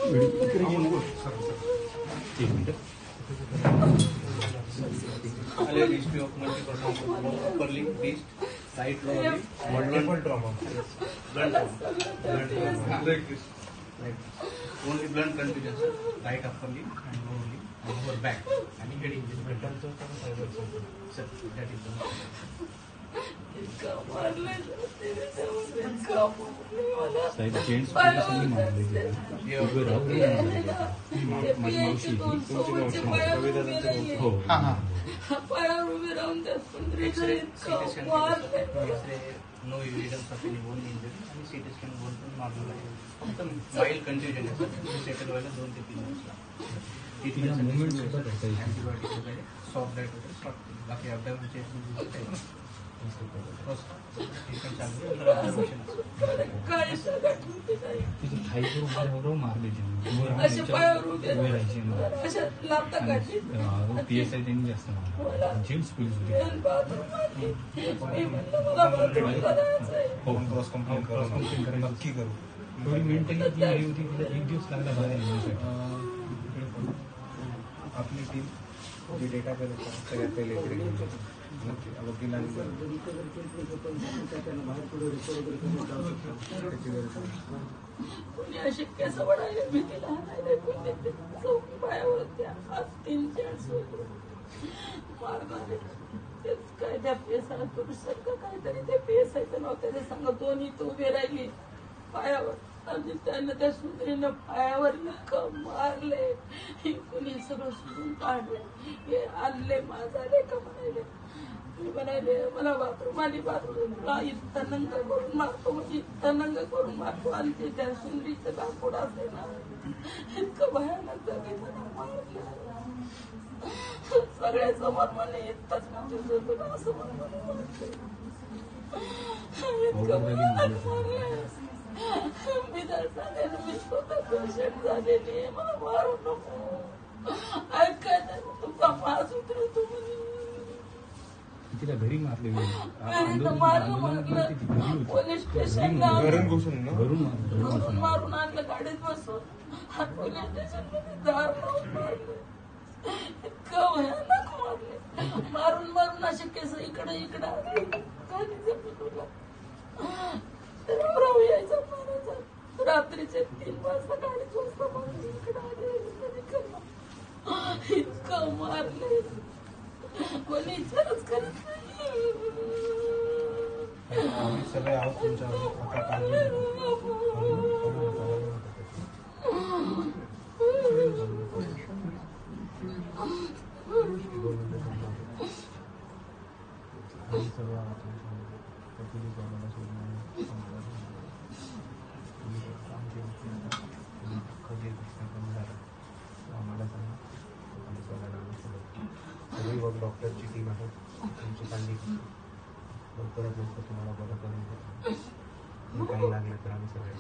एक minute. history of multiple upperly wrist, right lower limb, trauma, blunt trauma, only blunt contusion, sir. Right upper limb and lower limb and lower back and head injury. Sir, that is the साहेब gents पोलिसांनी मारले उभे राहून माझी मावशी हो पायावर उभे राहून no evidence of any bone injury and CT scan bone पण normal आहे. Mild contusion आहे सर. सेटल व्हायला 2 ते 3 दिवस लागतात. ट्रीटमेंट मूवमेंट सुद्धा करता येईल. अँटीबायोटिक वगैरे सॉफ्ट डाएट वगैरे सॉफ्ट बाकी अपडाऊन चे तिथे खाईवर उभं मारले PSI त्यांनी जास्त मारला. जेम्स पोलीस होते. क्रॉस कंप्लेंट करा नक्की करू. थोडी मेंटली ती आई होती तिला 1 दिवस लागला बाहेर येण्यासाठी. आपली टीम जी डेटा करत सगळ्यात पहिले कोणी असे केस वडायला भीती लहान कोणी पायावर आज 3 चान्स मारणारे तेच काय त्या पेसाला पुरुषांना काहीतरी त्या पेसायचं नव्हतं ते सांगा दोन्ही तू उभे राहिली पायावर आणि त्यांना त्या सुंदरीनं पायावर इतकं मारले कोणी सगळं सुरून काढले हे आणले माझाले का म्हणाले मी म्हणाले मला बाथरूम आली बाथरूमला इतकं नंग करून मारतो म्हणजे इतकं नंग करून मारतो आणि त्या सुंदरीचं लाकूड असे ना इतकं भयानक जगीचं मारलं सगळ्या समोर मला इतकंच म्हणजे असं म्हणून इतकं भयानक मारलं मी तर सांगेन मी स्वतः पेशंट झालेली मला मारू नको ऐकाय तुमचा मास उतरू तुम्ही तिला घरी मारले पोलीस स्टेशन मारून आणलं गाडीत बसून पोलीस स्टेशन मध्ये दार लावून मारले इतकं भयानक मारले मारून मारून असे केस इकडे इकडे गाडी तुला राव यायचा मारायचा रात्रीचे 3 वाजता गाडीत वाजता मारून इकडे आले इतकं मारले कोणी विचारच करत नाही सगळे आहोत डॉक्टरची टीम आहे तुमची चांगली लवकरात लवकर तुम्हाला बरं करून काही लागलं तर आम्ही सगळे